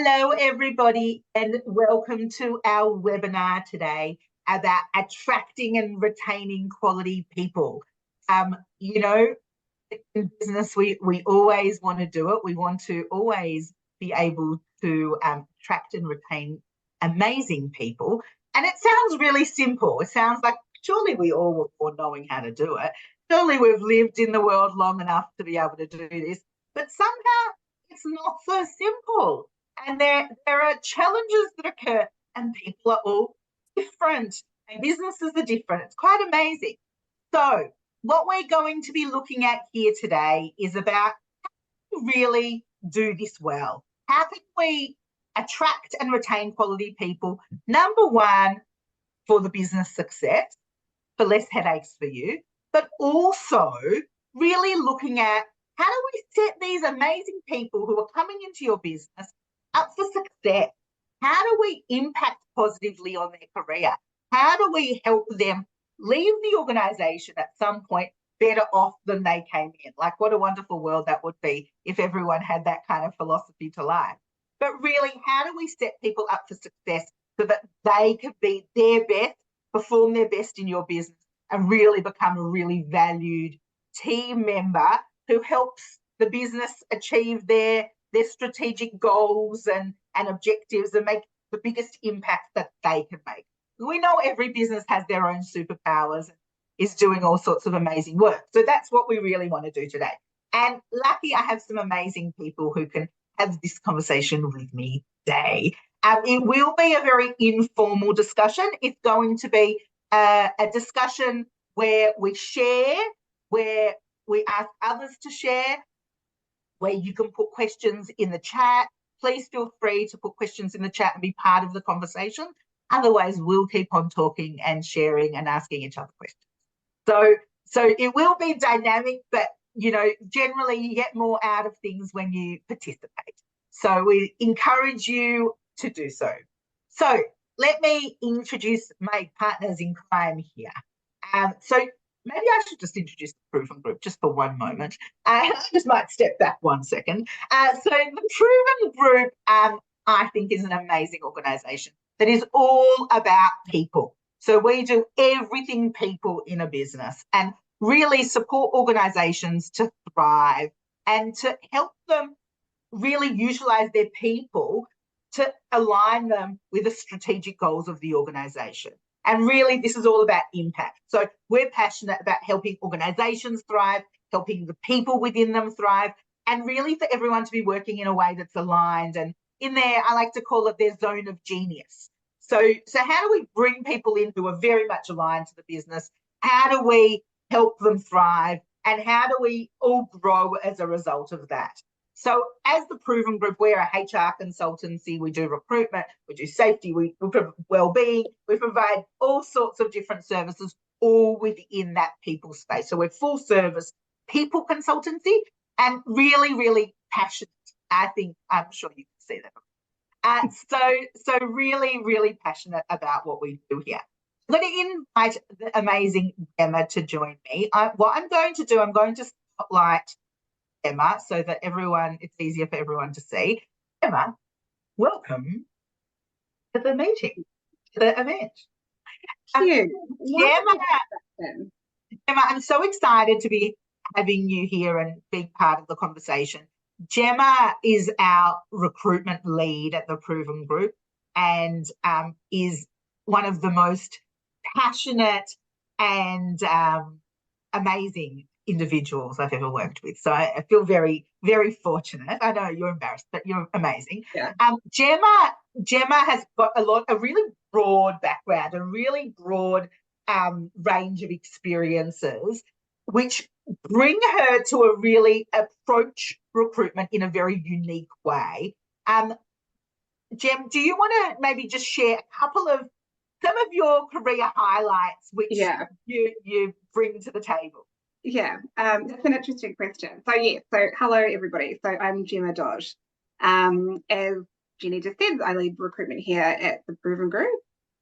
Hello, everybody, and welcome to our webinar today about attracting and retaining quality people. You know, in business, we always want to do it. We want to always be able to attract and retain amazing people. And it sounds really simple. It sounds like surely we all were born knowing how to do it. Surely we've lived in the world long enough to be able to do this. But somehow it's not so simple. And there are challenges that occur, and people are all different, and businesses are different. It's quite amazing. So what we're going to be looking at here today is about how to really do this well. How can we attract and retain quality people? Number one, for the business success, for less headaches for you, but also really looking at how do we set these amazing people who are coming into your business up for success? How do we impact positively on their career? How do we help them leave the organisation at some point better off than they came in? Like, what a wonderful world that would be if everyone had that kind of philosophy to life. But really, how do we set people up for success so that they can be their best, perform their best in your business, and really become a really valued team member who helps the business achieve their strategic goals and objectives and make the biggest impact that they can make. We know every business has their own superpowers and is doing all sorts of amazing work. So that's what we really want to do today. And lucky I have some amazing people who can have this conversation with me today. It will be a very informal discussion. It's going to be a discussion where we share, where we ask others to share, where you can put questions in the chat. Please feel free to put questions in the chat and be part of the conversation. Otherwise, we'll keep on talking and sharing and asking each other questions. So it will be dynamic, but, you know, generally you get more out of things when you participate. So we encourage you to do so. So let me introduce my partners in crime here. So maybe I should just introduce the Proven Group just for one moment. I just might step back 1 second. So the Proven Group, I think, is an amazing organisation that is all about people. So we do everything people in a business and really support organisations to thrive and to help them really utilise their people to align them with the strategic goals of the organisation. And really, this is all about impact. So we're passionate about helping organisations thrive, helping the people within them thrive, and really for everyone to be working in a way that's aligned. And in there, I like to call it their zone of genius. So how do we bring people in who are very much aligned to the business? How do we help them thrive? And how do we all grow as a result of that? So as the Proven Group, we're a HR consultancy. We do recruitment, we do safety, we provide wellbeing, we provide all sorts of different services, all within that people space. So we're full service people consultancy and really, really passionate. I'm sure you can see that. So really, really passionate about what we do here. I'm going to invite the amazing Emma to join me. What I'm going to do, I'm going to spotlight Emma so that it's easier for everyone to see. Emma, welcome to the meeting, to the event. Thank you. Gemma, I'm so excited to be having you here and being part of the conversation. Gemma is our recruitment lead at the Proven Group and is one of the most passionate and amazing individuals I've ever worked with. So I feel very, very fortunate. I know you're embarrassed, but you're amazing. Yeah. Gemma has got a really broad background, a really broad range of experiences, which bring her to really approach recruitment in a very unique way. Gem, do you want to maybe just share some of your career highlights which you bring to the table? Yeah, that's an interesting question. So hello everybody. So I'm Gemma Dodge. As Jenny just said, I lead recruitment here at the Proven Group,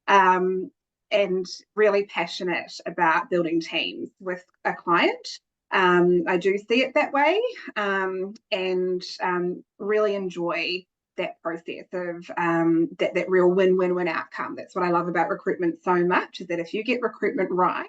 and really passionate about building teams with a client. I do see it that way, and really enjoy that process of that real win-win-win outcome. That's what I love about recruitment so much, is that if you get recruitment right,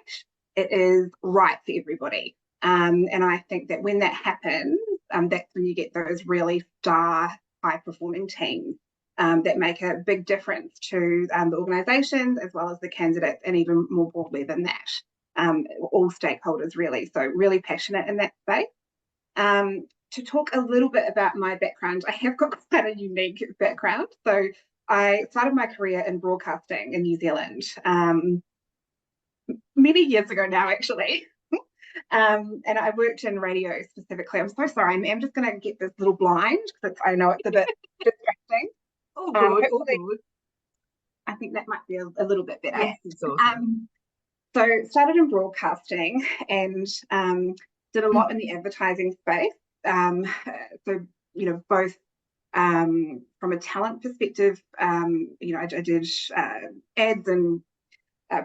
it is right for everybody. And I think that when that happens, that's when you get those really star high-performing teams that make a big difference to the organisations as well as the candidates, and even more broadly than that, all stakeholders really. So really passionate in that space. To talk a little bit about my background, I have got quite a unique background. So I started my career in broadcasting in New Zealand many years ago now, actually. And I worked in radio specifically. I'm so sorry. I'm just going to get this little blind because I know it's a bit distracting. Oh, good. Oh, good. I think that might be a little bit better. Yes, it's awesome. So started in broadcasting and did a lot in the advertising space. So, you know, both from a talent perspective, you know, I did ads and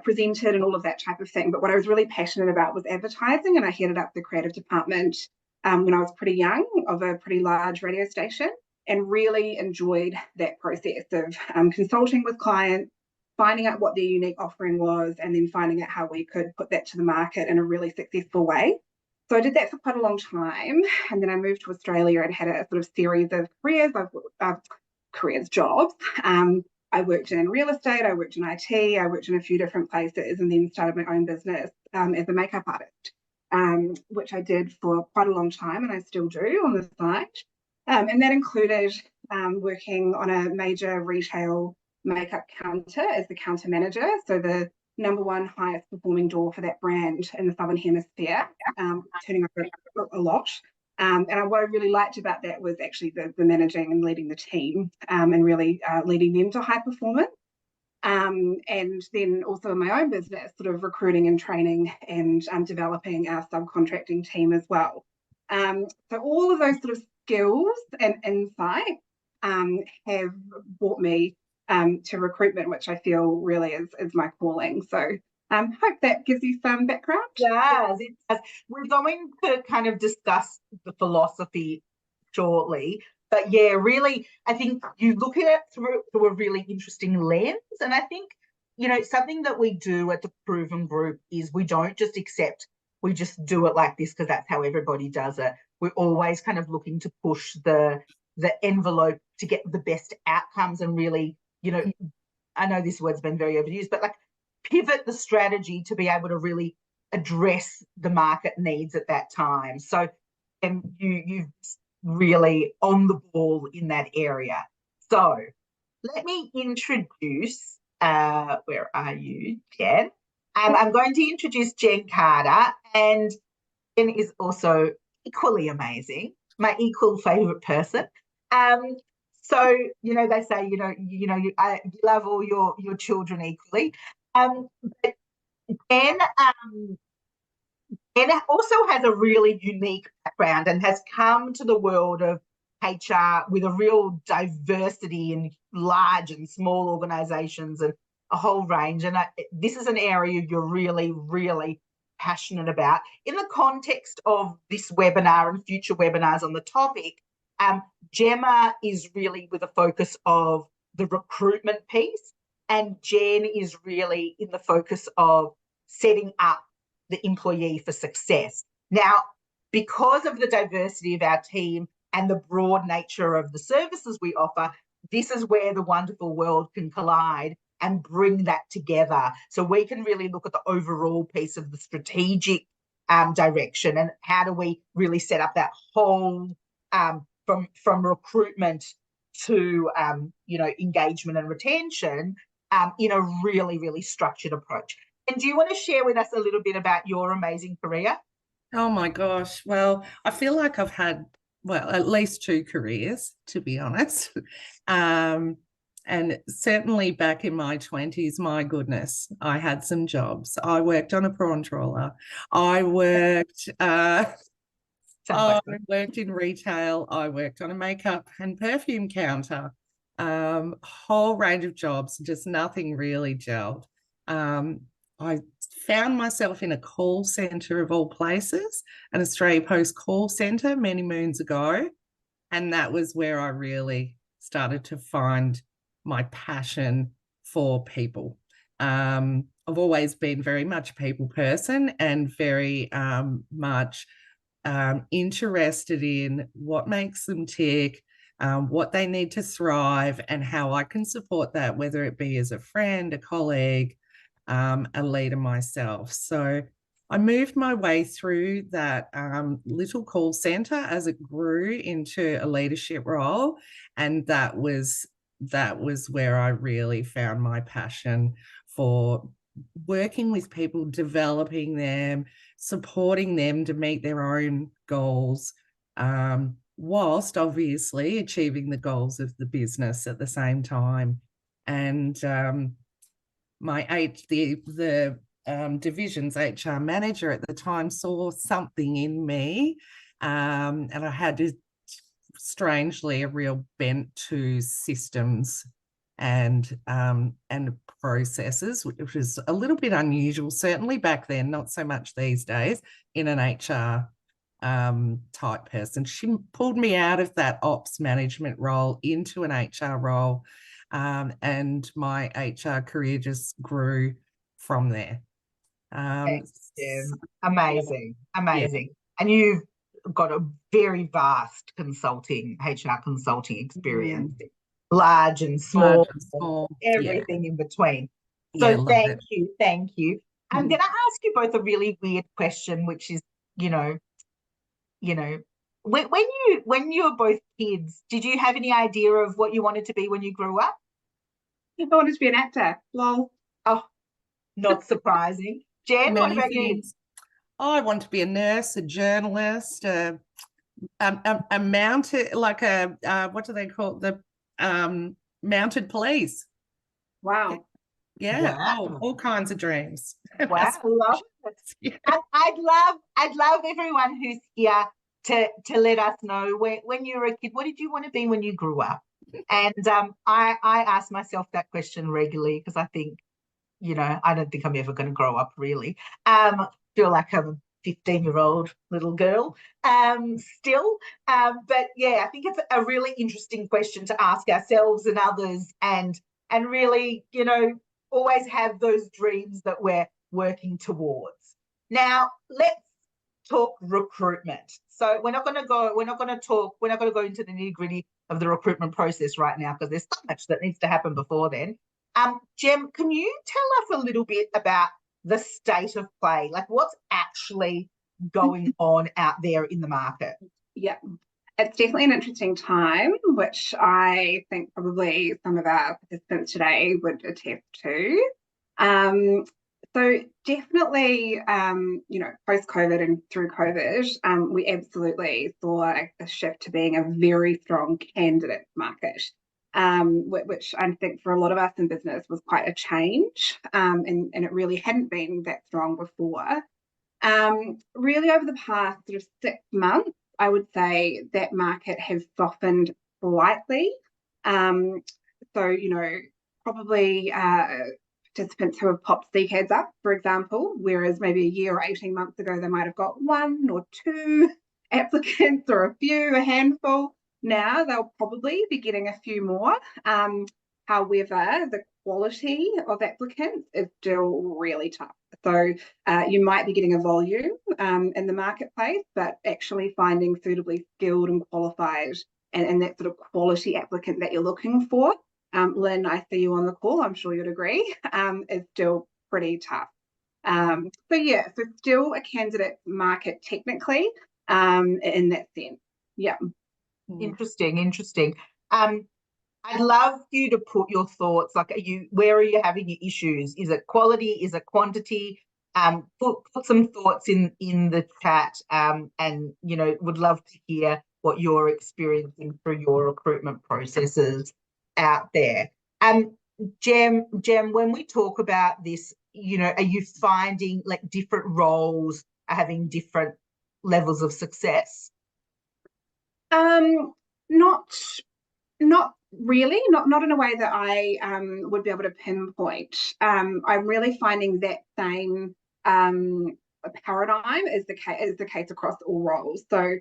presented and all of that type of thing. But what I was really passionate about was advertising, and I headed up the creative department when I was pretty young of a pretty large radio station, and really enjoyed that process of consulting with clients, finding out what their unique offering was, and then finding out how we could put that to the market in a really successful way. So I did that for quite a long time, and then I moved to Australia and had a sort of series of jobs. I worked in real estate, I worked in IT, I worked in a few different places, and then started my own business as a makeup artist, which I did for quite a long time, and I still do on the side. And that included working on a major retail makeup counter as the counter manager, so the #1 highest performing door for that brand in the Southern Hemisphere, turning over a lot. And what I really liked about that was actually the managing and leading the team, and really leading them to high performance. And then also in my own business, sort of recruiting and training and developing our subcontracting team as well. So all of those sort of skills and insights have brought me to recruitment, which I feel really is my calling. So hope that gives you some background. It does. We're going to kind of discuss the philosophy shortly, but yeah, really, I think you look at it through a really interesting lens. And I think, you know, something that we do at the Proven Group is we don't just accept, we just do it like this because that's how everybody does it. We're always kind of looking to push the envelope to get the best outcomes and really, you know, I know this word's been very overused, but like pivot the strategy to be able to really address the market needs at that time. So you've really on the ball in that area. So let me introduce, where are you, Jen? I'm going to introduce Jen Carter, and Jen is also equally amazing, my equal favourite person. So, you know, they say, you love all your children equally. But Jen also has a really unique background and has come to the world of HR with a real diversity in large and small organisations and a whole range. And this is an area you're really, really passionate about. In the context of this webinar and future webinars on the topic, Gemma is really with a focus of the recruitment piece, and Jen is really in the focus of setting up the employee for success. Now, because of the diversity of our team and the broad nature of the services we offer, this is where the wonderful world can collide and bring that together. So we can really look at the overall piece of the strategic direction and how do we really set up that whole from recruitment to engagement and retention in a really, really structured approach. And do you want to share with us a little bit about your amazing career? Oh my gosh. Well, I feel like I've had, at least 2 careers, to be honest. And certainly back in my 20s, my goodness, I had some jobs. I worked on a prawn trawler. I worked in retail. I worked on a makeup and perfume counter. Whole range of jobs, just nothing really gelled. I found myself in a call centre of all places, an Australia Post call centre many moons ago. And that was where I really started to find my passion for people. I've always been very much a people person and very much interested in what makes them tick, what they need to thrive, and how I can support that, whether it be as a friend, a colleague, a leader myself. So I moved my way through that little call center as it grew into a leadership role, and that was where I really found my passion for working with people, developing them, supporting them to meet their own goals, whilst obviously achieving the goals of the business at the same time. And the division's HR manager at the time saw something in me, and I had strangely a real bent to systems and processes, which was a little bit unusual, certainly back then, not so much these days, in an HR type person. She pulled me out of that ops management role into an HR role, and my HR career just grew from there. Amazing. And you've got a very vast HR consulting experience, large and small, everything in between. So thank you. I'm going to ask you both a really weird question, which is, when you were both kids, did you have any idea of what you wanted to be when you grew up? I wanted to be an actor. Lol. Oh, not surprising. Jen, what about you? I want to be a nurse, a journalist, a mounted, like what do they call it? The mounted police. Wow. Yeah. Wow. All kinds of dreams. Wow, love it. Yeah. I'd love everyone who's here to let us know when you were a kid, what did you want to be when you grew up? And I ask myself that question regularly because I think, I don't think I'm ever going to grow up really. Feel like I'm a 15-year-old little girl still. But yeah, I think it's a really interesting question to ask ourselves and others, and really, always have those dreams that we're working towards. Now, let's talk recruitment. So we're not going to go into the nitty-gritty of the recruitment process right now because there's so much that needs to happen before then. Jem, can you tell us a little bit about the state of play? Like what's actually going on out there in the market? Yeah, it's definitely an interesting time, which I think probably some of our participants today would attest to. So definitely, post-COVID and through COVID, we absolutely saw a shift to being a very strong candidate market. Which I think for a lot of us in business was quite a change, and it really hadn't been that strong before. Really over the past sort of 6 months, I would say that market has softened slightly. So, probably participants who have popped CCADs up, for example, whereas maybe a year or 18 months ago, they might have got 1 or 2 applicants or a handful. Now they'll probably be getting a few more. However, the quality of applicants is still really tough. So you might be getting a volume in the marketplace, but actually finding suitably skilled and qualified and that sort of quality applicant that you're looking for, Lynn, I see you on the call, I'm sure you'd agree, is still pretty tough. So still a candidate market technically in that sense. Yeah. Interesting. I'd love you to put your thoughts, like where are you having your issues? Is it quality? Is it quantity? Put some thoughts in the chat, and would love to hear what you're experiencing through your recruitment processes out there. Jem, when we talk about this, are you finding like different roles are having different levels of success? Not really, not in a way that I would be able to pinpoint. I'm really finding that same paradigm is the case across all roles. So,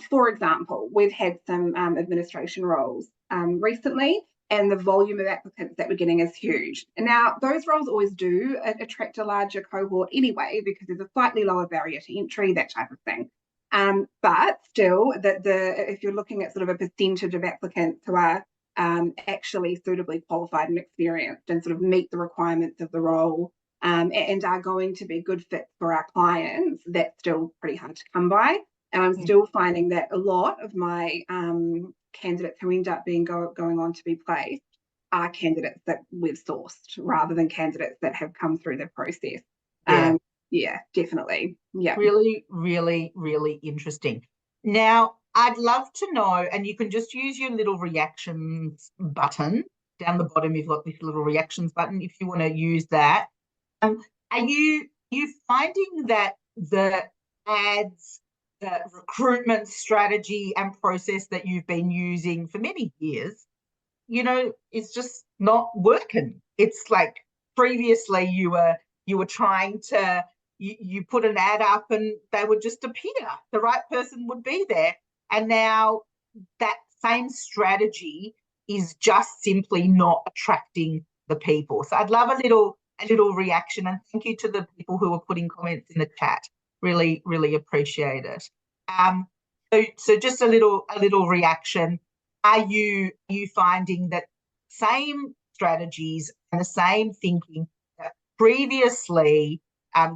for example, we've had some administration roles recently, and the volume of applicants that we're getting is huge. And now those roles always do attract a larger cohort anyway, because there's a slightly lower barrier to entry, that type of thing. But still, if you're looking at sort of a percentage of applicants who are actually suitably qualified and experienced and sort of meet the requirements of the role, and are going to be good fits for our clients, that's still pretty hard to come by. And I'm still finding that a lot of my candidates who end up going on to be placed are candidates that we've sourced rather than candidates that have come through the process. Yeah, definitely. Yeah. Really, really, really interesting. Now, I'd love to know, and you can just use your little reactions button down the bottom. You've got this little reactions button if you want to use that. Are you finding that the ads, the recruitment strategy and process that you've been using for many years, is just not working? It's like previously you were trying to, you put an ad up and they would just appear. The right person would be there. And now that same strategy is just simply not attracting the people. So I'd love a little reaction, and thank you to the people who are putting comments in the chat. Really, really appreciate it. So just a little reaction. Are you finding that same strategies and the same thinking that previously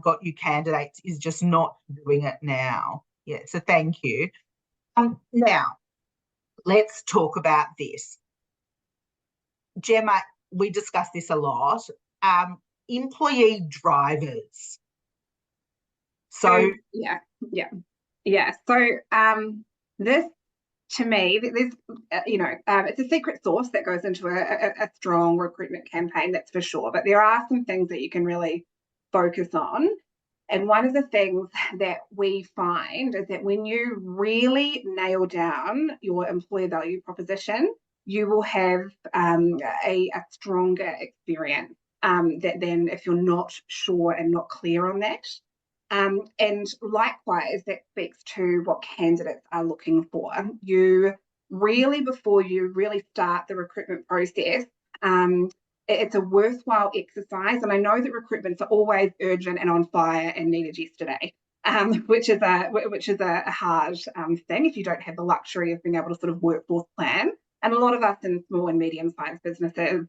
got you candidates is just not doing it now? Yeah, so thank you. Now, let's talk about this. Gemma, we discuss this a lot. Employee drivers. So yeah. So this, to me, there's it's a secret sauce that goes into a strong recruitment campaign, that's for sure. But there are some things that you can really focus on. And one of the things that we find is that when you really nail down your employer value proposition, you will have a stronger experience than if you're not sure and not clear on that. And likewise, that speaks to what candidates are looking for. You really, before you really start the recruitment process, it's a worthwhile exercise. And I know that recruitments are always urgent and on fire and needed yesterday, which is a hard thing if you don't have the luxury of being able to sort of workforce plan. And a lot of us in small and medium-sized businesses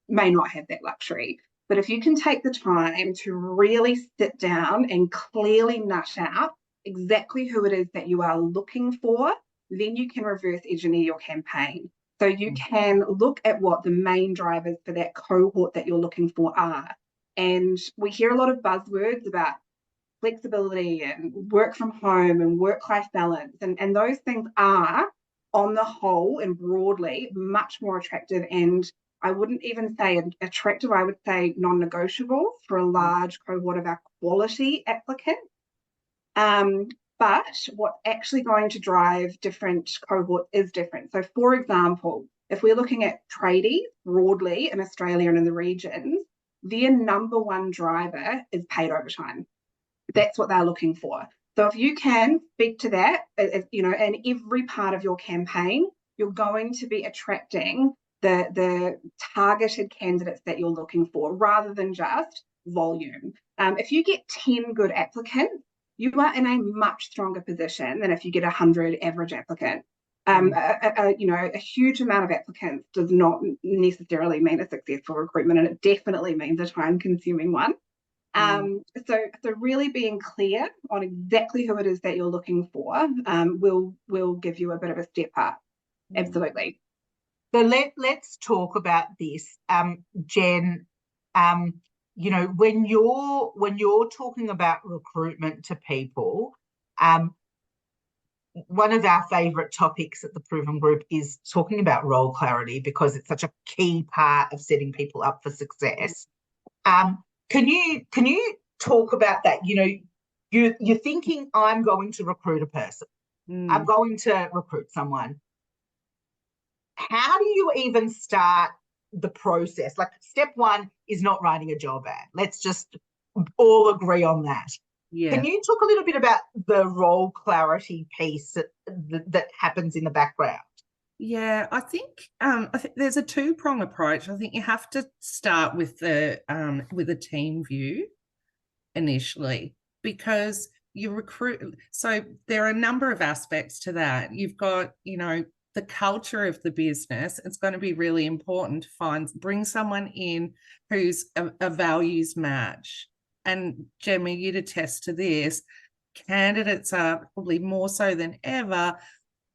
may not have that luxury. But if you can take the time to really sit down and clearly nut out exactly who it is that you are looking for, then you can reverse engineer your campaign. So you can look at what the main drivers for that cohort that you're looking for are. And we hear a lot of buzzwords about flexibility and work from home and work-life balance. And those things are, on the whole and broadly, much more attractive, and I wouldn't even say attractive, I would say non-negotiable for a large cohort of our quality applicants. But what's actually going to drive different cohorts is different. So, for example, if we're looking at tradies broadly in Australia and in the regions, their number one driver is paid overtime. That's what they're looking for. So if you can speak to that, in every part of your campaign, you're going to be attracting the targeted candidates that you're looking for, rather than just volume. If you get 10 good applicants, you are in a much stronger position than if you get 100 average applicants. A huge amount of applicants does not necessarily mean a successful recruitment, and it definitely means a time-consuming one. So really being clear on exactly who it is that you're looking for will give you a bit of a step up. Absolutely. So let's talk about this, Jen. When you're talking about recruitment to people, one of our favourite topics at the Proven Group is talking about role clarity, because it's such a key part of setting people up for success. Can you talk about that? You're thinking, I'm going to recruit a person. I'm going to recruit someone. How do you even start the process? Like, step one is not writing a job ad. Let's just all agree on that. Yeah. Can you talk a little bit about the role clarity piece that happens in the background? Yeah, I think there's a two-prong approach. I think you have to start with a team view initially, because you recruit. So there are a number of aspects to that. You've got, the culture of the business. It's going to be really important to bring someone in who's a values match. And Gemma, you'd attest to this. Candidates are probably more so than ever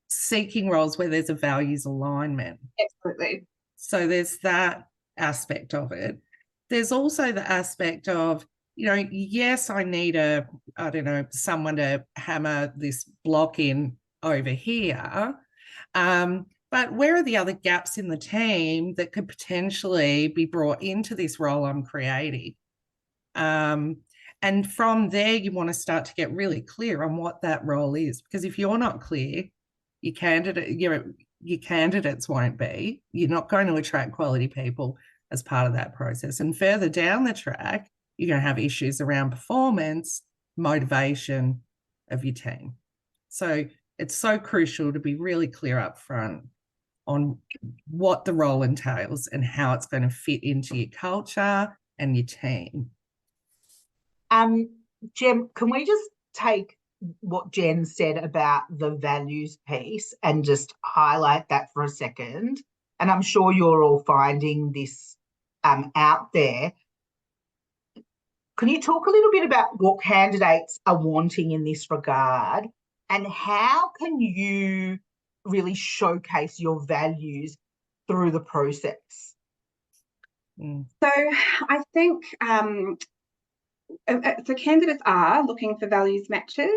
seeking roles where there's a values alignment. Absolutely. So there's that aspect of it. There's also the aspect of, yes, I need someone to hammer this block in over here. But where are the other gaps in the team that could potentially be brought into this role I'm creating? And from there, you want to start to get really clear on what that role is, because if you're not clear, your candidates won't be. You're not going to attract quality people as part of that process. And further down the track, you're going to have issues around performance, motivation of your team. So it's so crucial to be really clear up front on what the role entails and how it's going to fit into your culture and your team. Jem, can we just take what Jen said about the values piece and just highlight that for a second? And I'm sure you're all finding this out there. Can you talk a little bit about what candidates are wanting in this regard, and how can you really showcase your values through the process? So I think so candidates are looking for values matches,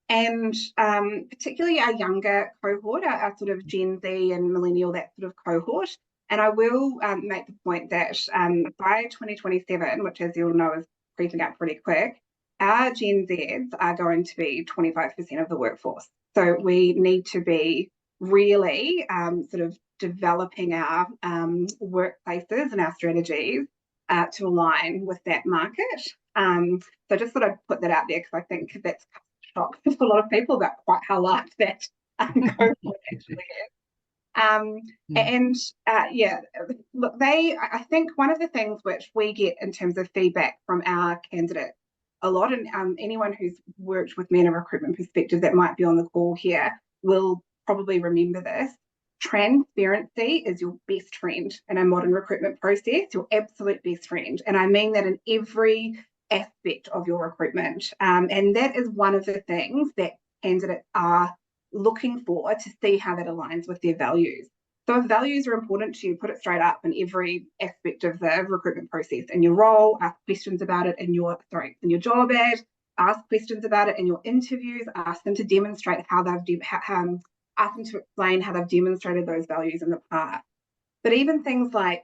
and particularly our younger cohort, our sort of Gen Z and millennial, that sort of cohort. And I will make the point that by 2027, which as you'll know is creeping up pretty quick, our Gen Zs are going to be 25% of the workforce. So we need to be really sort of developing our workplaces and our strategies to align with that market. So just sort of put that out there, because I think that's a shock to a lot of people about quite how large that cohort actually is. Look, I think one of the things which we get in terms of feedback from our candidates a lot, and anyone who's worked with me in a recruitment perspective that might be on the call here will probably remember this. Transparency is your best friend in a modern recruitment process, your absolute best friend. And I mean that in every aspect of your recruitment. And that is one of the things that candidates are looking for, to see how that aligns with their values. So if values are important to you, put it straight up in every aspect of the recruitment process. In your role, ask questions about it in your job ad, ask questions about it in your interviews, ask them to demonstrate how they've ask them to explain how they've demonstrated those values in the past. But even things like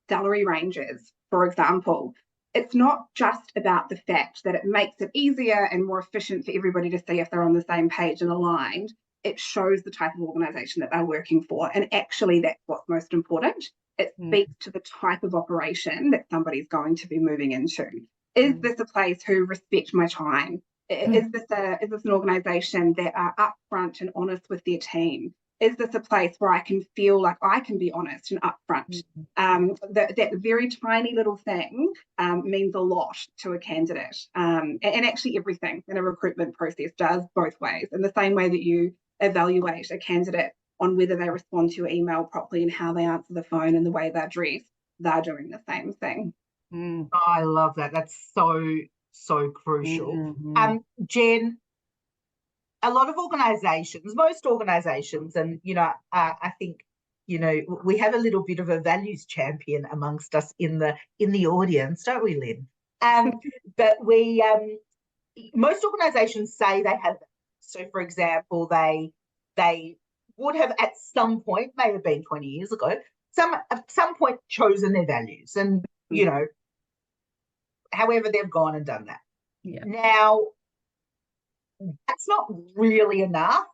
salary ranges, for example, it's not just about the fact that it makes it easier and more efficient for everybody to see if they're on the same page and aligned. It shows the type of organisation that they're working for. And actually, that's what's most important. It speaks to the type of operation that somebody's going to be moving into. Is this a place who respect my time? Is this an organisation that are upfront and honest with their team? Is this a place where I can feel like I can be honest and upfront? That very tiny little thing means a lot to a candidate. And actually everything in a recruitment process does both ways. In the same way that you evaluate a candidate on whether they respond to your email properly and how they answer the phone and the way they're dressed, they're doing the same thing. I love that. That's so crucial. Jen, a lot of organisations, most organisations, and I think we have a little bit of a values champion amongst us in the audience, don't we, Lynn? But we most organisations say they have. So, for example, they would have at some point, may have been 20 years ago, at some point chosen their values, and however they've gone and done that. Yeah. Now, that's not really enough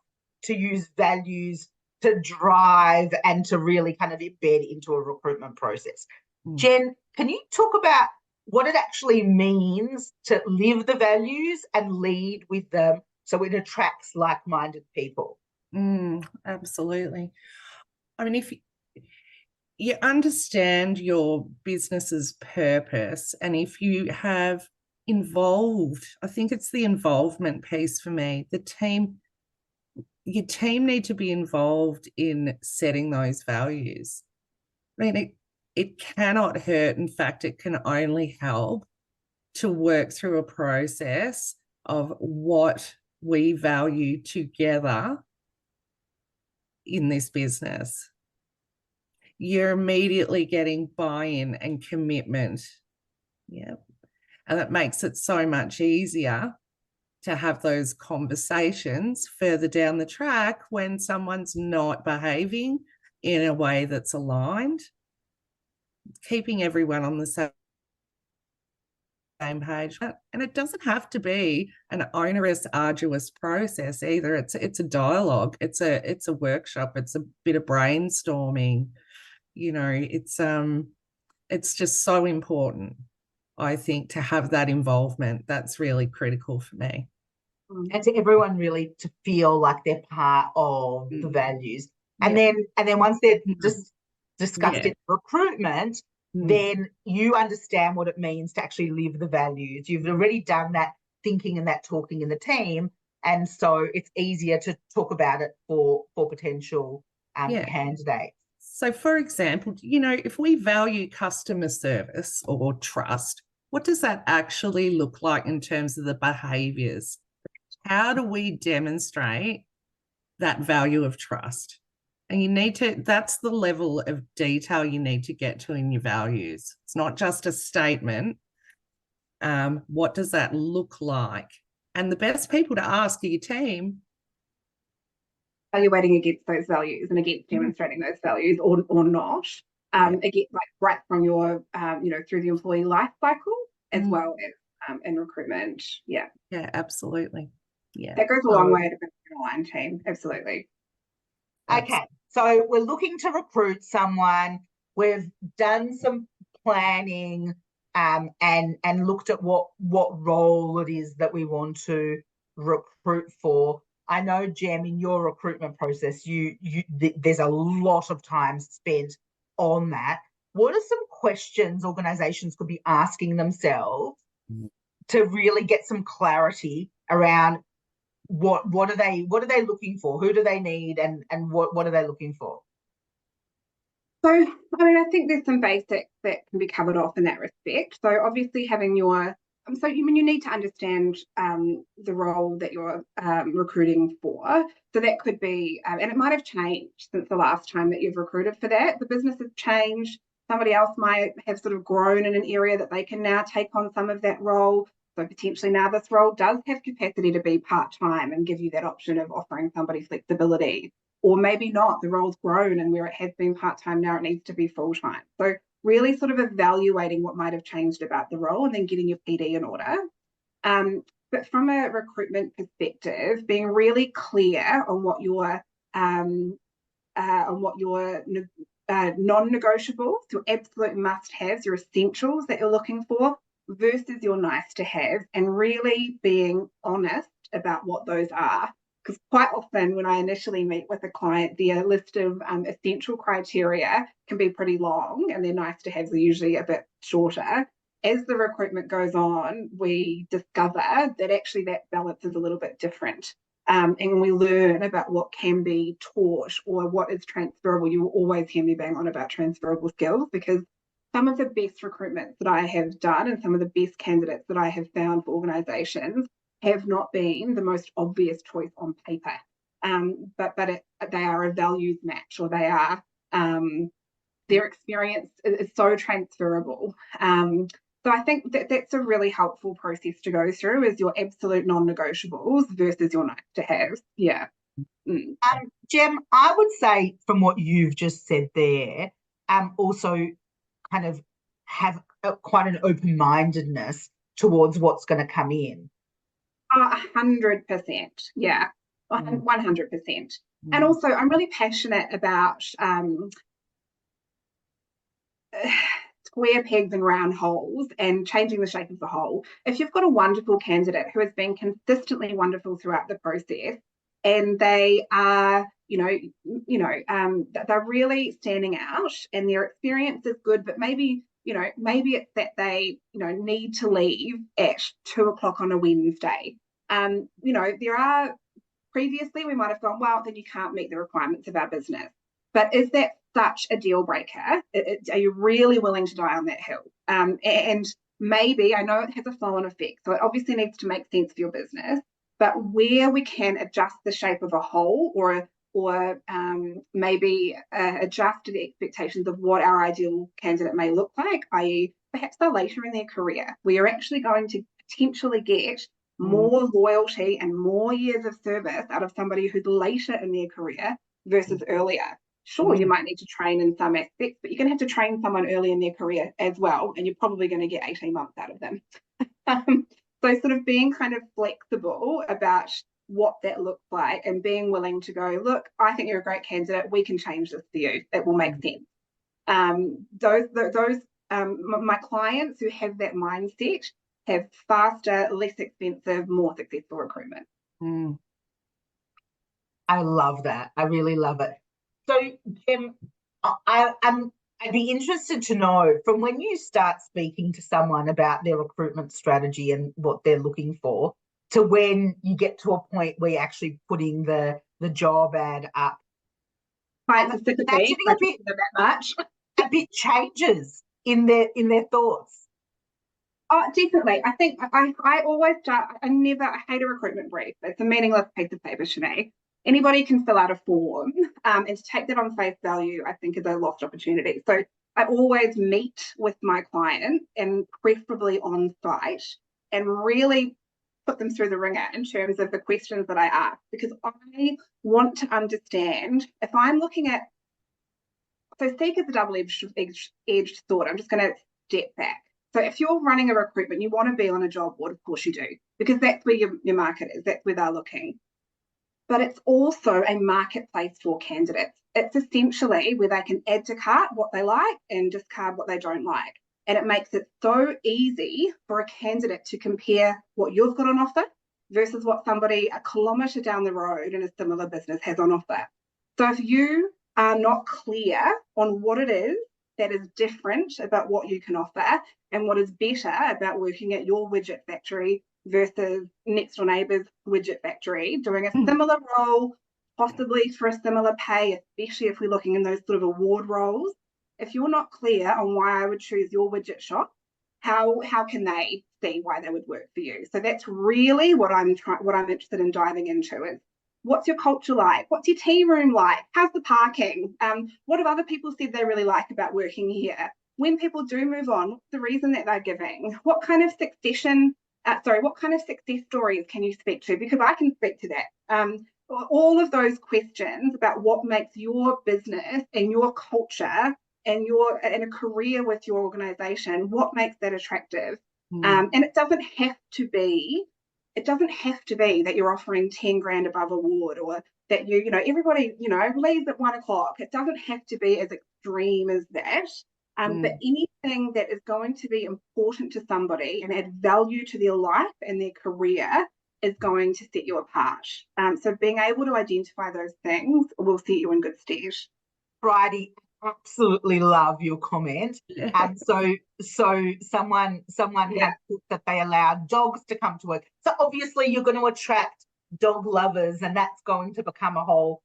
to use values to drive and to really kind of embed into a recruitment process. Jen, can you talk about what it actually means to live the values and lead with them so it attracts like-minded people. Absolutely. I mean, if you understand your business's purpose, and if you have involved, I think it's the involvement piece for me. Your team need to be involved in setting those values. I mean, it cannot hurt. In fact, it can only help to work through a process of what we value together in this business. You're immediately getting buy-in and commitment. Yeah. And it makes it so much easier to have those conversations further down the track when someone's not behaving in a way that's aligned, keeping everyone on the same page. And it doesn't have to be an onerous, arduous process either. It's a dialogue, it's a workshop, it's a bit of brainstorming. You know, it's just so important, I think, to have that involvement. That's really critical for me. And to everyone really to feel like they're part of the values. And then once they're just discussed in recruitment, then you understand what it means to actually live the values. You've already done that thinking and that talking in the team. And so it's easier to talk about it for potential candidates. So, for example, you know, if we value customer service or trust, what does that actually look like in terms of the behaviours? How do we demonstrate that value of trust? And you need to, that's the level of detail you need to get to in your values. It's not just a statement. What does that look like? And the best people to ask are your team. Evaluating against those values and against demonstrating those values or not. Again, like right from your, you know, through the employee life cycle as well as in recruitment. Yeah. Yeah, absolutely. Yeah. That goes a long way to build an aligned team. Absolutely. Okay. So we're looking to recruit someone. We've done some planning and looked at what role it is that we want to recruit for. I know, Jem, in your recruitment process, there's a lot of time spent on that. What are some questions organisations could be asking themselves to really get some clarity around what are they looking for? Who do they need, and what are they looking for? So, I mean, I think there's some basics that can be covered off in that respect. So, obviously, having your so you need to understand the role that you're recruiting for. So that could be, and it might have changed since the last time that you've recruited for that. The business has changed. Somebody else might have sort of grown in an area that they can now take on some of that role. So potentially now this role does have capacity to be part-time and give you that option of offering somebody flexibility. Or maybe not, the role's grown and where it has been part-time, now it needs to be full-time. So really sort of evaluating what might have changed about the role and then getting your PD in order. But from a recruitment perspective, being really clear on what your non-negotiables, your absolute must-haves, your essentials that you're looking for versus your nice-to-have, and really being honest about what those are. Because quite often when I initially meet with a client, their list of essential criteria can be pretty long and their nice-to-haves are usually a bit shorter. As the recruitment goes on, we discover that actually that balance is a little bit different. And we learn about what can be taught or what is transferable. You will always hear me bang on about transferable skills, because some of the best recruitments that I have done and some of the best candidates that I have found for organisations have not been the most obvious choice on paper, but they are a values match, or they are their experience is so transferable. So I think that's a really helpful process to go through, is your absolute non-negotiables versus your nice-to-haves. Yeah. Jem, I would say from what you've just said there, also kind of have quite an open-mindedness towards what's going to come in. 100%. Yeah. 100%. And also, I'm really passionate about it's square pegs and round holes and changing the shape of the hole. If you've got a wonderful candidate who has been consistently wonderful throughout the process, and they are, they're really standing out, and their experience is good, but maybe it's that they, need to leave at 2 o'clock on a Wednesday. There are, previously we might have gone, well, then you can't meet the requirements of our business. But is that such a deal breaker? Are you really willing to die on that hill? And maybe, I know it has a flow-on effect, so it obviously needs to make sense for your business, but where we can adjust the shape of a hole or maybe adjust the expectations of what our ideal candidate may look like, i.e. perhaps they're later in their career, we are actually going to potentially get more loyalty and more years of service out of somebody who's later in their career versus earlier. Sure, you might need to train in some aspects, but you're going to have to train someone early in their career as well, and you're probably going to get 18 months out of them. So sort of being kind of flexible about what that looks like and being willing to go, look, I think you're a great candidate. We can change this for you. It will make sense. My clients who have that mindset have faster, less expensive, more successful recruitment. I love that. I really love it. So, Jim, I'd be interested to know, from when you start speaking to someone about their recruitment strategy and what they're looking for, to when you get to a point where you're actually putting the job ad up. A bit changes in their thoughts. Oh, definitely. I think I always start, I hate a recruitment brief. It's a meaningless piece of paper, Sinead. Anybody can fill out a form, and to take that on face value, I think, is a lost opportunity. So I always meet with my client, and preferably on site, and really put them through the ringer in terms of the questions that I ask, because I want to understand if I'm looking at, so seek is a double-edged sword. I'm just going to step back. So if you're running a recruitment, you want to be on a job board, of course you do, because that's where your market is, that's where they're looking. But it's also a marketplace for candidates. It's essentially where they can add to cart what they like and discard what they don't like. And it makes it so easy for a candidate to compare what you've got on offer versus what somebody a kilometre down the road in a similar business has on offer. So if you are not clear on what it is that is different about what you can offer and what is better about working at your widget factory versus next door neighbour's widget factory, doing a similar role, possibly for a similar pay, especially if we're looking in those sort of award roles. If you're not clear on why I would choose your widget shop, how can they see why they would work for you? So that's really what I'm interested in diving into is, what's your culture like? What's your tea room like? How's the parking? What have other people said they really like about working here? When people do move on, what's the reason that they're giving? What kind of success stories can you speak to? Because I can speak to that. All of those questions about what makes your business and your culture and a career with your organisation, what makes that attractive? And it doesn't have to be that you're offering 10 grand above award, or that everybody leaves at 1 o'clock. It doesn't have to be as extreme as that. But anything that is going to be important to somebody and add value to their life and their career is going to set you apart. So being able to identify those things will set you in good stead. Bridie, absolutely love your comment. So someone had put that they allow dogs to come to work. So obviously you're going to attract dog lovers, and that's going to become a whole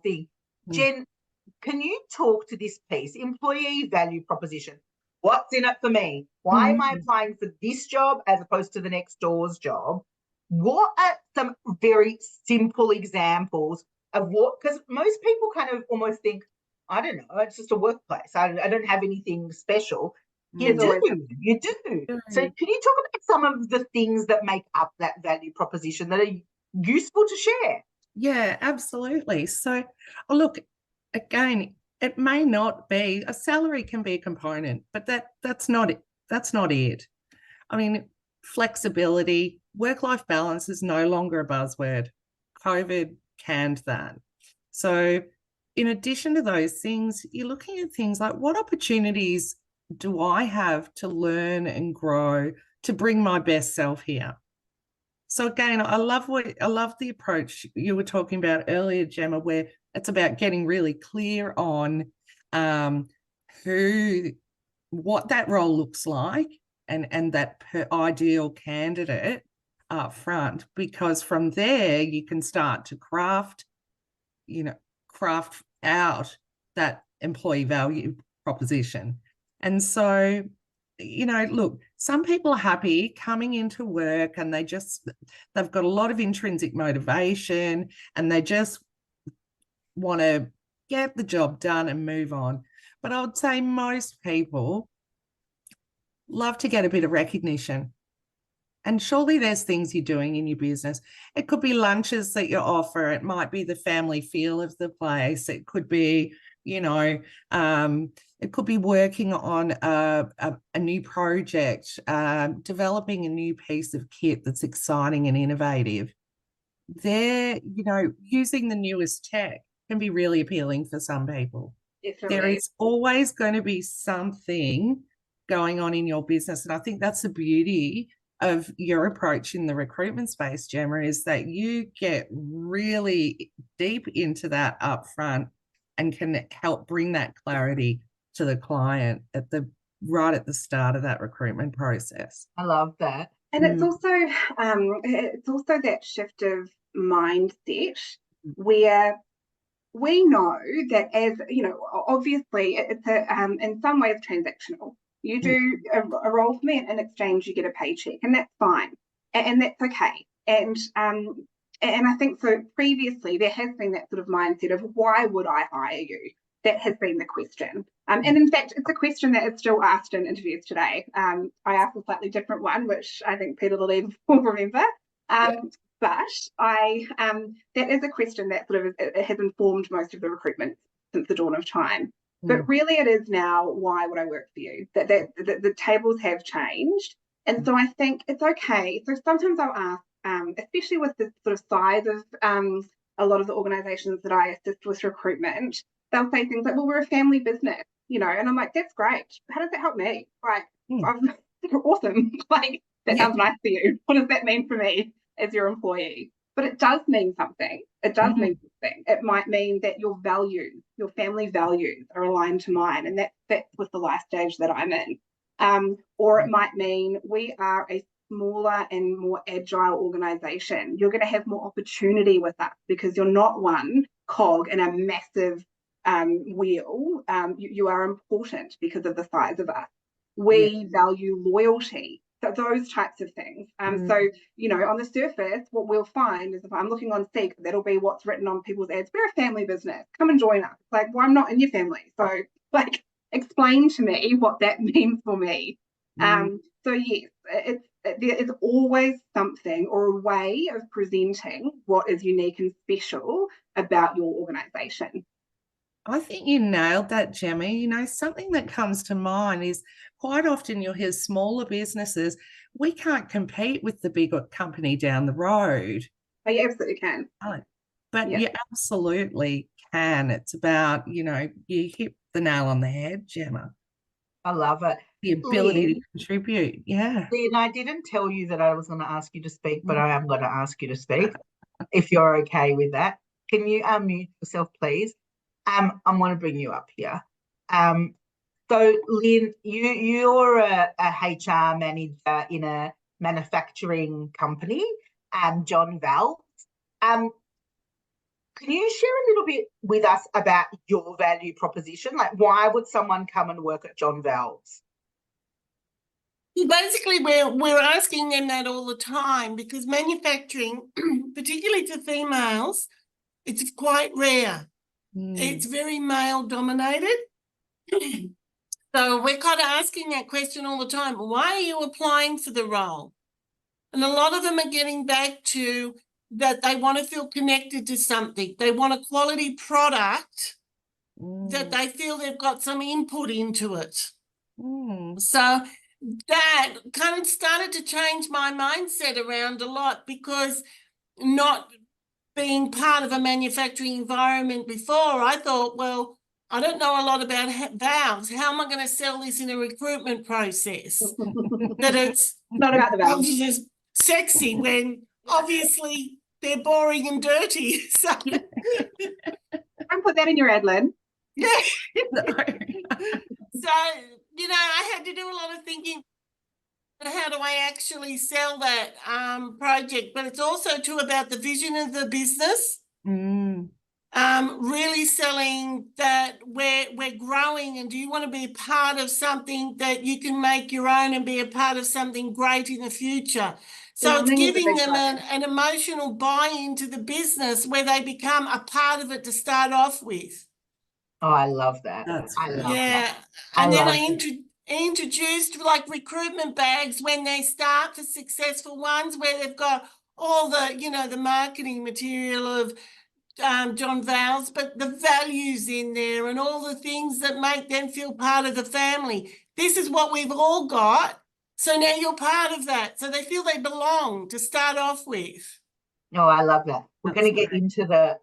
thing. Jen, can you talk to this piece, employee value proposition? What's in it for me? Why am I applying for this job as opposed to the next door's job? What are some very simple examples of what, because most people kind of almost think, I don't know, it's just a workplace. I don't have anything special. You do. So can you talk about some of the things that make up that value proposition that are useful to share? Yeah, absolutely. So, look, again, it may not be, a salary can be a component, but that's not it. That's not it. I mean, flexibility, work-life balance is no longer a buzzword. COVID canned that. So in addition to those things, you're looking at things like, what opportunities do I have to learn and grow to bring my best self here? So again, I love the approach you were talking about earlier, Gemma, where it's about getting really clear on what that role looks like and that ideal candidate up front, because from there you can start to craft out that employee value proposition. And so, look, some people are happy coming into work and they've got a lot of intrinsic motivation and they just want to get the job done and move on. But I would say most people love to get a bit of recognition. And surely there's things you're doing in your business. It could be lunches that you offer. It might be the family feel of the place. It could be, it could be working on a new project, developing a new piece of kit that's exciting and innovative. Using the newest tech can be really appealing for some people. Definitely. There is always going to be something going on in your business. And I think that's the beauty of your approach in the recruitment space, Gemma, is that you get really deep into that up front and can help bring that clarity to the client right at the start of that recruitment process. I love that. And it's also that shift of mindset where we know that, as you know, obviously it's in some ways transactional. You do a role for me, and in exchange you get a paycheck, and that's fine, and that's okay. And I think so. Previously, there has been that sort of mindset of why would I hire you? That has been the question. And in fact, it's a question that is still asked in interviews today. I asked a slightly different one, which I think Peter Lalive will remember. But that is a question that sort of it has informed most of the recruitment since the dawn of time. But really it is now, why would I work for you? That the tables have changed. And so I think it's okay. So sometimes I'll ask, especially with the sort of size of a lot of the organizations that I assist with recruitment, they'll say things like, well, we're a family business, and I'm like, that's great. How does that help me? Like, I'm awesome. Like, that sounds nice for you. What does that mean for me as your employee? But it does mean something. It does mean something. It might mean that your values, your family values are aligned to mine, and that fits with the life stage that I'm in. Or it might mean we are a smaller and more agile organization. You're going to have more opportunity with us because you're not one cog in a massive wheel. You are important because of the size of us. We value loyalty. So those types of things. So, on the surface, what we'll find is if I'm looking on Seek, that'll be what's written on people's ads. We're a family business. Come and join us. Like, well, I'm not in your family. So, like, explain to me what that means for me. So, yes, there is always something or a way of presenting what is unique and special about your organisation. I think you nailed that, Gemma. Something that comes to mind is quite often you'll hear smaller businesses, we can't compete with the bigger company down the road. Oh, you absolutely can. But you absolutely can. It's about, you hit the nail on the head, Gemma. I love it. The ability to contribute. Yeah. Lynn, I didn't tell you that I was going to ask you to speak, but I am going to ask you to speak if you're okay with that. Can you unmute yourself, please? I want to bring you up here. So, Lynn, you're a HR manager in a manufacturing company, John Valves. Can you share a little bit with us about your value proposition? Like, why would someone come and work at John Valves? Basically, we're asking them that all the time because manufacturing, particularly for females, it's quite rare. It's very male dominated. So we're kind of asking that question all the time. Why are you applying for the role? And a lot of them are getting back to that they want to feel connected to something. They want a quality product that they feel they've got some input into it. So that kind of started to change my mindset around a lot, because not being part of a manufacturing environment before, I thought, well, I don't know a lot about valves. How am I going to sell this in a recruitment process? That it's Not about the valves. just sexy when obviously they're boring and dirty. So Don't put that in your ad lib. yeah. No. So, you know, I had to do a lot of thinking. How do I actually sell that project? But it's also too about the vision of the business. Mm. Really selling that we're growing, and do you want to be part of something that you can make your own and be a part of something great in the future? So it's Belonging is a giving big them an emotional buy-in to the business where they become a part of it to start off with. Oh, I love that. That's I great. love Yeah, that. and then love I it. introduced like recruitment bags when they start for successful ones, where they've got all the, you know, the marketing material of John Vowles, but the values in there and all the things that make them feel part of the family. This is what we've all got. So now you're part of that. So they feel they belong to start off with. Oh, I love that. We're That's going to get great. into that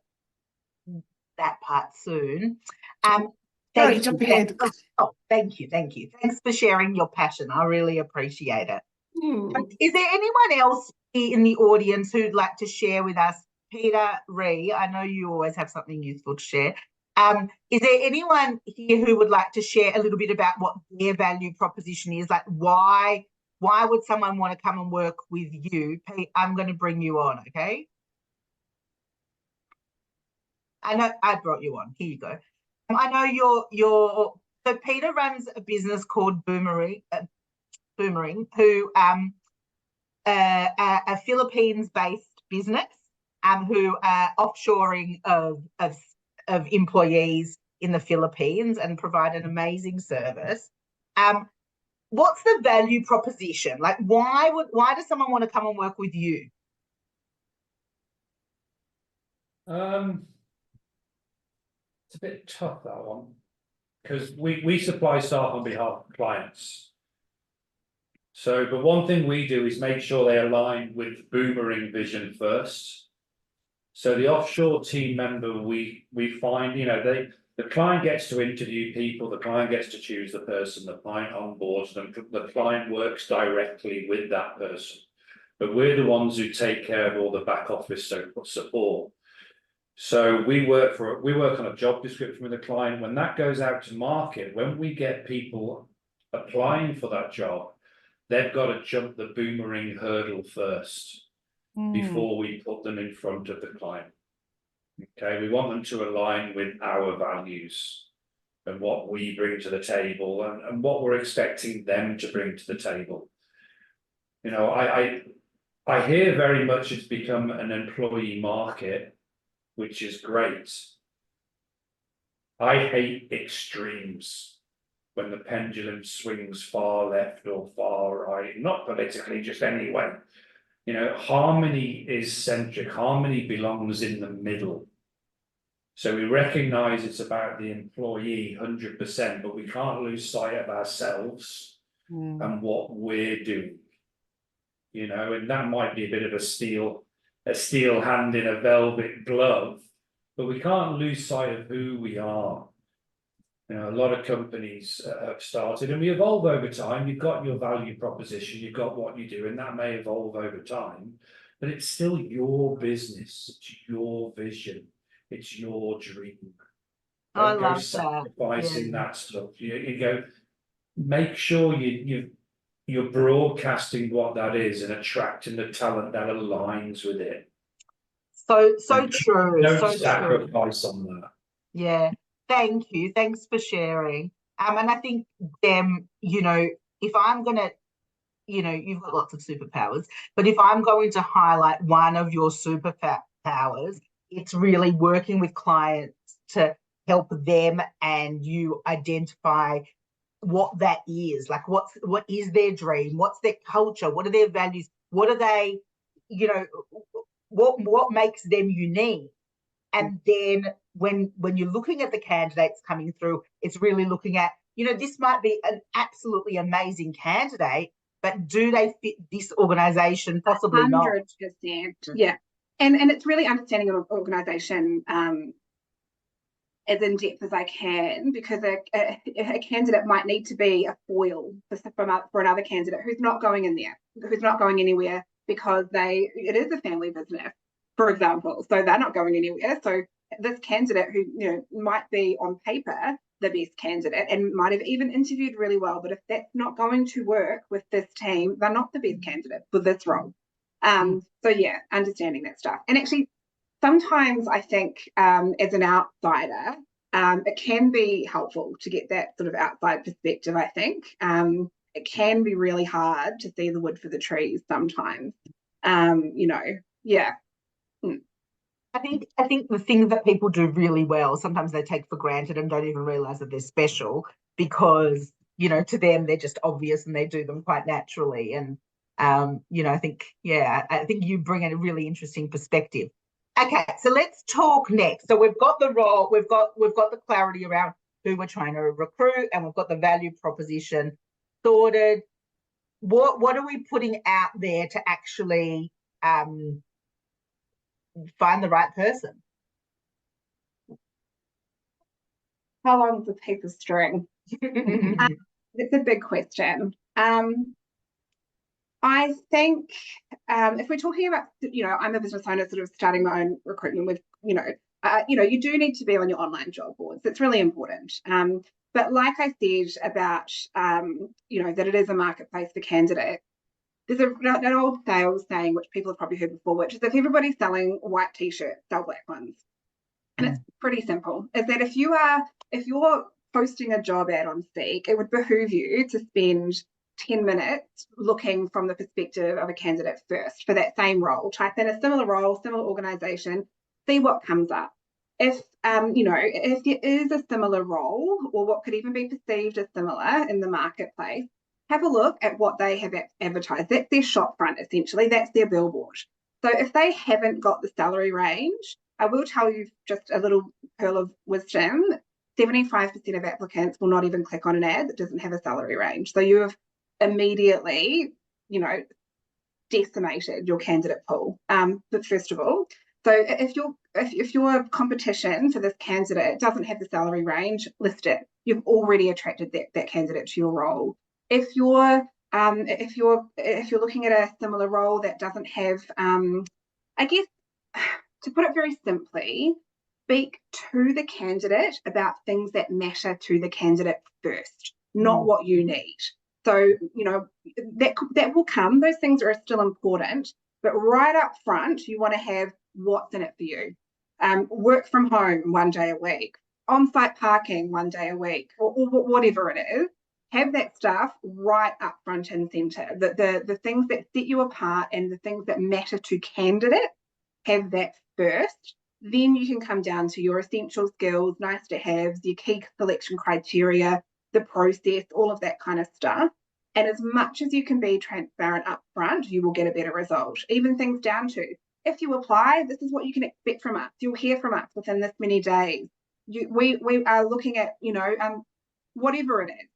part soon. Sorry, Thank jump you. ahead. Oh, thank you. Thank you. Thanks for sharing your passion. I really appreciate it. Is there anyone else in the audience who'd like to share with us? Peter, Ree, I know you always have something useful to share. Is there anyone here who would like to share a little bit about what their value proposition is? Like why would someone want to come and work with you? Pete, I'm going to bring you on, okay? I know I brought you on. Here you go. I know so Peter runs a business called Boomerang, who a Philippines-based business, who are offshoring of employees in the Philippines and provide an amazing service. What's the value proposition? Like, why does someone want to come and work with you? It's a bit tough, that one, because we supply staff on behalf of clients. So, but one thing we do is make sure they align with Boomerang vision first. So the offshore team member, we find, you know, the client gets to interview people, the client gets to choose the person, the client onboards them, the client works directly with that person. But we're the ones who take care of all the back office support. So we work on a job description with a client. When that goes out to market, when we get people applying for that job, they've got to jump the Boomerang hurdle first before we put them in front of the client. Okay, we want them to align with our values and what we bring to the table and what we're expecting them to bring to the table. You know, I hear very much it's become an employee market, which is great. I hate extremes when the pendulum swings far left or far right, not politically, just anyway. You know, harmony is centric, harmony belongs in the middle. So we recognise it's about the employee 100%, but we can't lose sight of ourselves and what we're doing. You know, and that might be a bit of a steel hand in a velvet glove, but we can't lose sight of who we are. You know, a lot of companies have started, and we evolve over time. You've got your value proposition, you've got what you do, and that may evolve over time, but it's still your business, it's your vision, it's your dream. I Don't go love sacrificing that. that stuff. You go, make sure you're broadcasting what that is and attracting the talent that aligns with it. So And true. Don't So sacrifice on that. Yeah. Thank you. Thanks for sharing. And I think you know, if I'm gonna, you know, you've got lots of superpowers, but if I'm going to highlight one of your superpowers, it's really working with clients to help them and you identify what that is. Like what is their dream? What's their culture? What are their values? What are they, you know, what makes them unique? And then when you're looking at the candidates coming through, it's really looking at, you know, this might be an absolutely amazing candidate, but do they fit this organisation? Possibly not. 100%. Yeah. And it's really understanding an organisation as in depth as I can, because a candidate might need to be a foil for another candidate who's not going in there, who's not going anywhere because it is a family business, for example. So they're not going anywhere. So this candidate who, you know, might be on paper the best candidate and might have even interviewed really well, but if that's not going to work with this team, they're not the best candidate for this role. So yeah, understanding that stuff. And actually, sometimes I think as an outsider, it can be helpful to get that sort of outside perspective, I think. It can be really hard to see the wood for the trees sometimes. You know, yeah. I think the thing that people do really well, sometimes they take for granted and don't even realize that they're special because, you know, to them they're just obvious and they do them quite naturally. And you know, I think you bring in a really interesting perspective. Okay, so let's talk next. So we've got the role, we've got the clarity around who we're trying to recruit, and we've got the value proposition sorted. What are we putting out there to actually find the right person? How long is a piece of string? It's a big question. I think if we're talking about, you know, I'm a business owner sort of starting my own recruitment with, you know, you do need to be on your online job boards. It's really important. But like I said about, you know, that it is a marketplace for candidates, there's an old sales saying, which people have probably heard before, which is if everybody's selling white t-shirts, sell black ones. And it's pretty simple, is that if you're posting a job ad on Seek, it would behoove you to spend 10 minutes looking from the perspective of a candidate first for that same role. Type in a similar role, similar organization, see what comes up. If you know, if there is a similar role or what could even be perceived as similar in the marketplace, have a look at what they have advertised. That's their shop front, essentially. That's their billboard. So if they haven't got the salary range, I will tell you just a little pearl of wisdom. 75% of applicants will not even click on an ad that doesn't have a salary range. So you have immediately, you know, decimated your candidate pool. But first of all, so if your competition for this candidate doesn't have the salary range, list it. You've already attracted that candidate to your role. If you're looking at a similar role that doesn't have, I guess, to put it very simply, speak to the candidate about things that matter to the candidate first, not what you need. So, you know, that will come. Those things are still important, but right up front, you want to have what's in it for you. Work from home 1 day a week, on-site parking 1 day a week, or whatever it is. Have that stuff right up front and centre. The things that set you apart and the things that matter to candidates, have that first. Then you can come down to your essential skills, nice to haves, your key selection criteria, the process, all of that kind of stuff. And as much as you can be transparent up front, you will get a better result. Even things down to, if you apply, this is what you can expect from us. You'll hear from us within this many days. We are looking at, you know, whatever it is.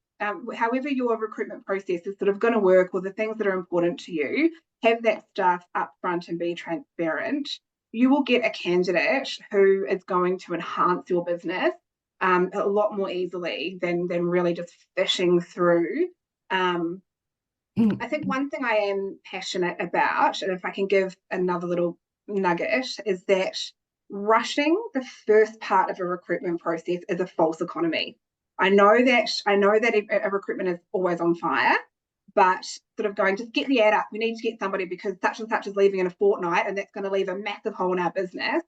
However your recruitment process is sort of going to work, or the things that are important to you, have that stuff up front and be transparent. You will get a candidate who is going to enhance your business a lot more easily than really just fishing through. I think one thing I am passionate about, and if I can give another little nugget, is that rushing the first part of a recruitment process is a false economy. I know that a recruitment is always on fire, but sort of going, just get the ad up. We need to get somebody because such and such is leaving in a fortnight, and that's going to leave a massive hole in our business.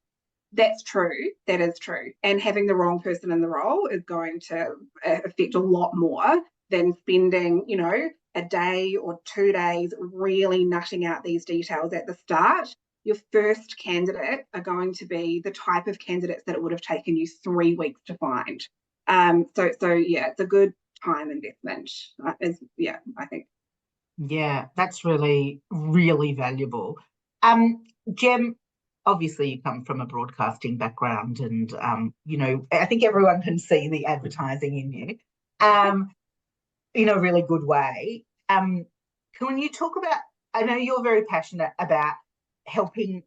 That's true. That is true. And having the wrong person in the role is going to affect a lot more than spending, you know, a day or 2 days really nutting out these details at the start. Your first candidate are going to be the type of candidates that it would have taken you 3 weeks to find. So yeah, it's a good time investment. I think. Yeah, that's really, really valuable. Jem, obviously you come from a broadcasting background, and you know, I think everyone can see the advertising in you, in a really good way. Can you talk about, I know you're very passionate about helping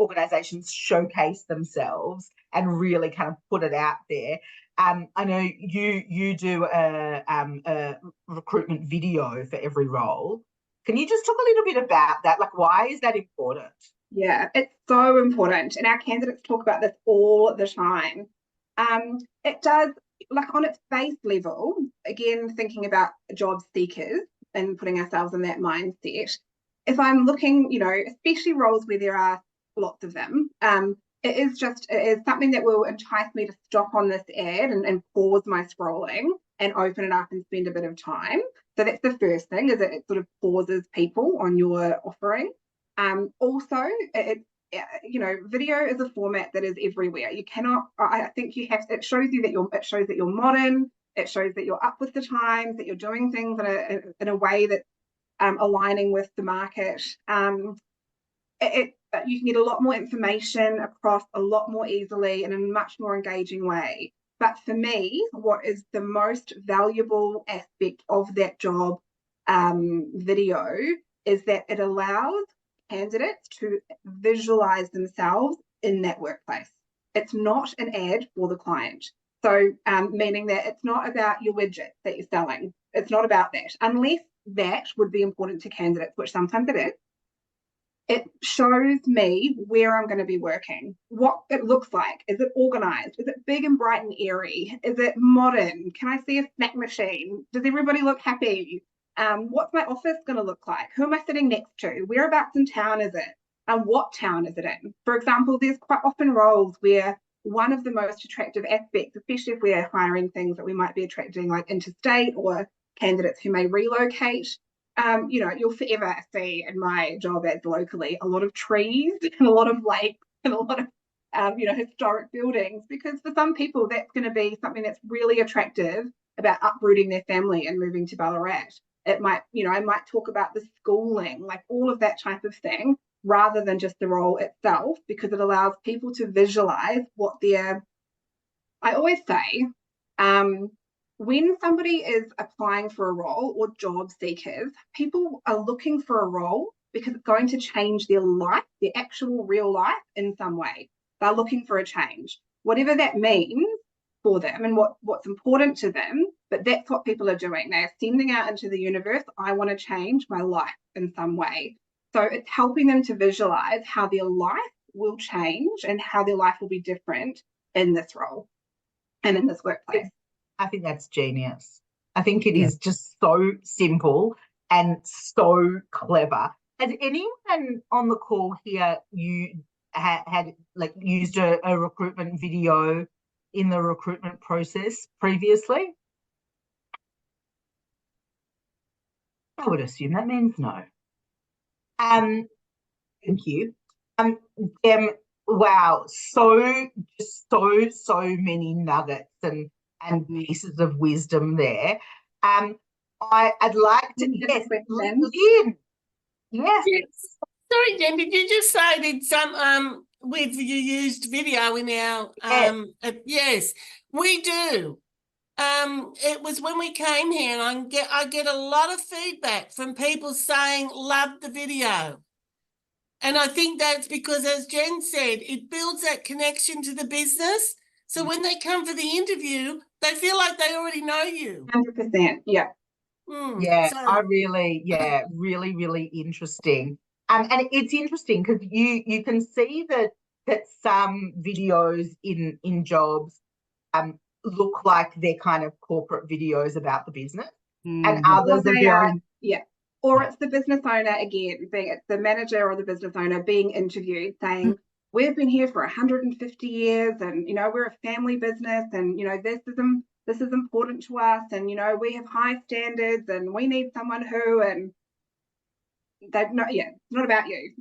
organizations showcase themselves and really kind of put it out there. I know you do a recruitment video for every role. Can you just talk a little bit about that? Like, why is that important? Yeah, it's so important. And our candidates talk about this all the time. It does, like on its base level, again, thinking about job seekers and putting ourselves in that mindset. If I'm looking, especially roles where there are lots of them, it is something that will entice me to stop on this ad and pause my scrolling and open it up and spend a bit of time. So that's the first thing, is that it sort of pauses people on your offering. Also, video is a format that is everywhere. You cannot, I think you have, it shows that you're modern, it shows that you're up with the times, that you're doing things in a way that's aligning with the market. You can get a lot more information across a lot more easily and in a much more engaging way. But for me, what is the most valuable aspect of that job video is that it allows candidates to visualize themselves in that workplace. It's not an ad for the client. So meaning that it's not about your widget that you're selling. It's not about that, unless that would be important to candidates, which sometimes it is. It shows me where I'm going to be working, what it looks like. Is it organized? Is it big and bright and airy? Is it modern? Can I see a snack machine? Does everybody look happy? What's my office going to look like? Who am I sitting next to? Whereabouts in town is it? And what town is it in? For example, there's quite often roles where one of the most attractive aspects, especially if we're hiring things that we might be attracting like interstate or candidates who may relocate, you'll forever see in my job ads locally a lot of trees and a lot of lakes and a lot of historic buildings, because for some people that's going to be something that's really attractive about uprooting their family and moving to Ballarat. It might, I might talk about the schooling, like all of that type of thing, rather than just the role itself, because it allows people to visualize what I always say, when somebody is applying for a role or job seekers, people are looking for a role because it's going to change their life, their actual real life in some way. They're looking for a change, whatever that means for them and what's important to them, but that's what people are doing. They're sending out into the universe, I want to change my life in some way. So it's helping them to visualize how their life will change and how their life will be different in this role and in this workplace. I think that's genius. I think it is just so simple and so clever. Has anyone on the call here had used a recruitment video in the recruitment process previously? I would assume that means no. Thank you. Wow, so many nuggets and pieces of wisdom there. I'd like to, yes, Lynn. Yes. Sorry, Jen, did you just say that some you used video in our yes, we do. It was when we came here, and I get a lot of feedback from people saying love the video. And I think that's because, as Jen said, it builds that connection to the business. So when they come for the interview, they feel like they already know you. 100%, yeah. Really, really interesting. And it's interesting because you can see that some videos in jobs look like they're kind of corporate videos about the business, and others are very or it's the business owner, again, it's the manager or the business owner being interviewed saying, we've been here for 150 years and, we're a family business and, this is important to us and, we have high standards and we need someone who, and it's not about you.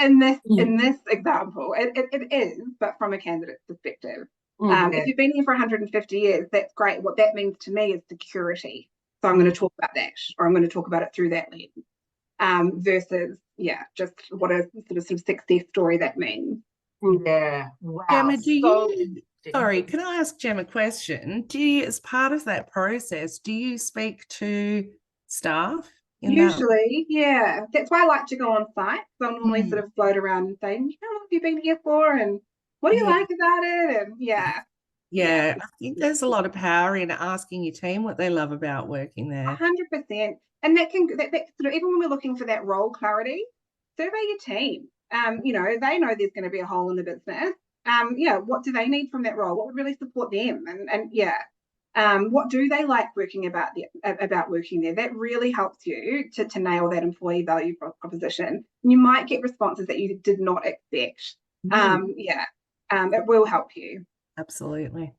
in this example, it is, but from a candidate's perspective. If you've been here for 150 years, that's great. What that means to me is security. So I'm going to talk about that, or I'm going to talk about it through that lens, versus, just what a sort of success story that means. Yeah. Wow. Gemma, sorry, can I ask Gemma a question? As part of that process, do you speak to staff in that? Usually, yeah. That's why I like to go on site. So I'll normally sort of float around and say, how long have you been here for? And what do you Yeah. like about it? And Yeah, I think there's a lot of power in asking your team what they love about working there. 100%. And that sort of, even when we're looking for that role clarity, survey your team. You know, they know there's going to be a hole in the business. What do they need from that role? What would really support them? What do they like working about working there? That really helps you to nail that employee value proposition. You might get responses that you did not expect. It will help you. Absolutely.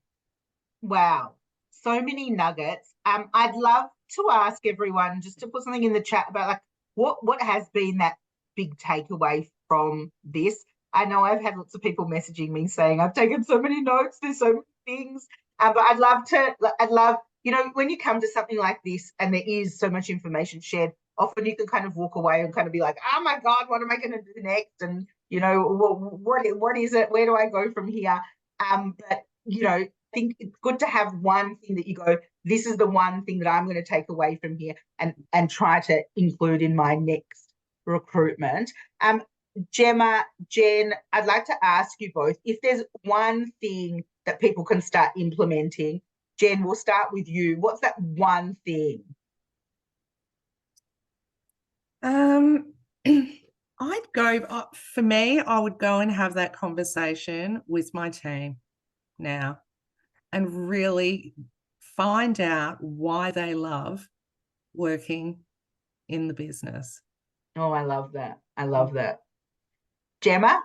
Wow, so many nuggets. I'd love to ask everyone just to put something in the chat about like what has been that big takeaway from this. I know I've had lots of people messaging me saying I've taken so many notes, there's so many things. But I'd love, you know, when you come to something like this and there is so much information shared, often you can kind of walk away and kind of be like, oh my God, what am I going to do next? And, you know, what is it? Where do I go from here? But, you know, I think it's good to have one thing that you go, this is the one thing that I'm going to take away from here and try to include in my next recruitment. Gemma, Jen, I'd like to ask you both, if there's one thing that people can start implementing. Jen, we'll start with you. What's that one thing? I'd go, for me, I would go and have that conversation with my team now and really find out why they love working in the business. Oh, I love that. I love that. Gemma?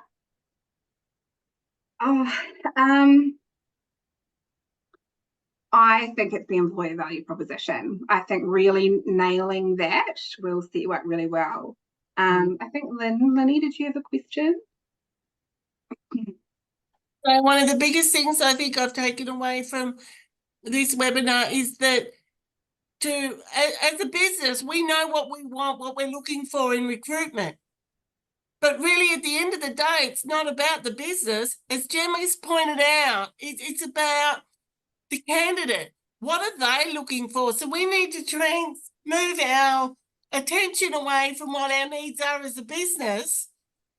I think it's the employer value proposition. I think really nailing that will set you up really well. I think Lynnie, did you have a question? So one of the biggest things I think I've taken away from this webinar is that as a business, we know what we want, what we're looking for in recruitment. But really, at the end of the day, it's not about the business. As Gemma's pointed out, it's about the candidate. What are they looking for? So we need to move our attention away from what our needs are as a business,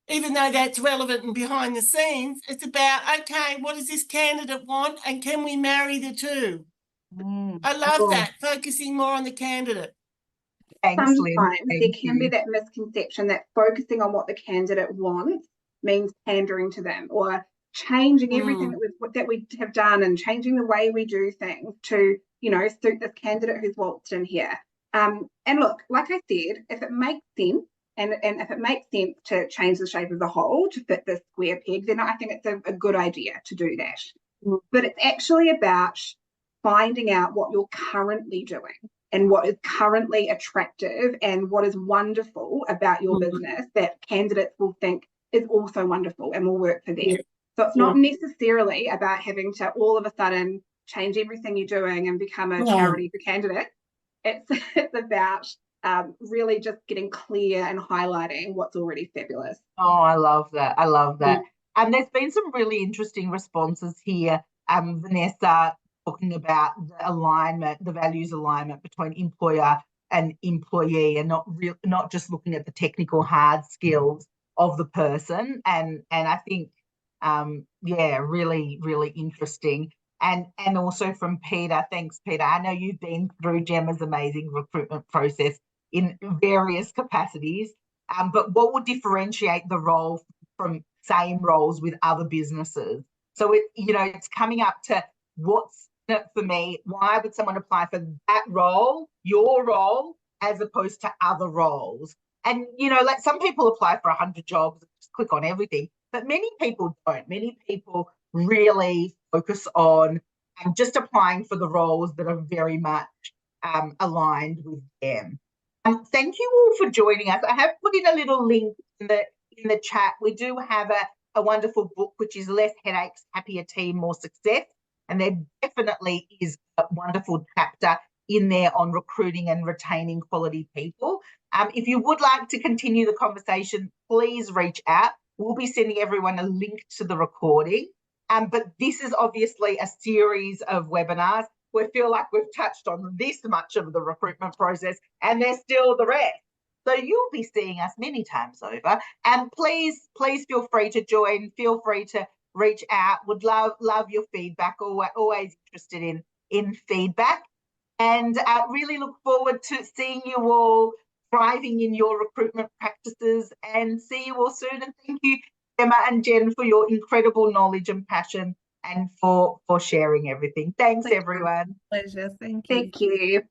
even though that's relevant and behind the scenes. It's about, okay, what does this candidate want and can we marry the two? I love that, focusing more on the candidate. Thanks, Sometimes Lynn. there can be that misconception that focusing on what the candidate wants means pandering to them or changing everything that we have done and changing the way we do things to, you know, suit this candidate who's waltzed in here. And look, like I said, if it makes sense and if it makes sense to change the shape of the hole to fit the square peg, then I think it's a good idea to do that. But it's actually about finding out what you're currently doing and what is currently attractive and what is wonderful about your business that candidates will think is also wonderful and will work for them. So it's not necessarily about having to all of a sudden change everything you're doing and become a charity for candidates. It's about really just getting clear and highlighting what's already fabulous. Oh, I love that. I love that. And there's been some really interesting responses here. Vanessa talking about the alignment, the values alignment between employer and employee, and not just looking at the technical hard skills of the person. And I think, really, really interesting. And also from Peter, thanks, Peter. I know you've been through Gemma's amazing recruitment process in various capacities, but what would differentiate the role from same roles with other businesses? So it's coming up to what's for me, why would someone apply for that role, your role, as opposed to other roles? And, like some people apply for 100 jobs, just click on everything, but many people don't. Many people really focus on just applying for the roles that are very much aligned with them. Thank you all for joining us. I have put in a little link in the chat. We do have a wonderful book, which is Less Headaches, Happier Team, More Success. And there definitely is a wonderful chapter in there on recruiting and retaining quality people. If you would like to continue the conversation, please reach out. We'll be sending everyone a link to the recording. But this is obviously a series of webinars. we feel like we've touched on this much of the recruitment process, and there's still the rest. So you'll be seeing us many times over, and please feel free to join. Feel free to reach out. Would love your feedback. Always interested in feedback, and really look forward to seeing you all thriving in your recruitment practices, and see you all soon. And thank you, Emma and Jen, for your incredible knowledge and passion, and for sharing everything. Thanks, everyone. Pleasure. Thank you. Thank you.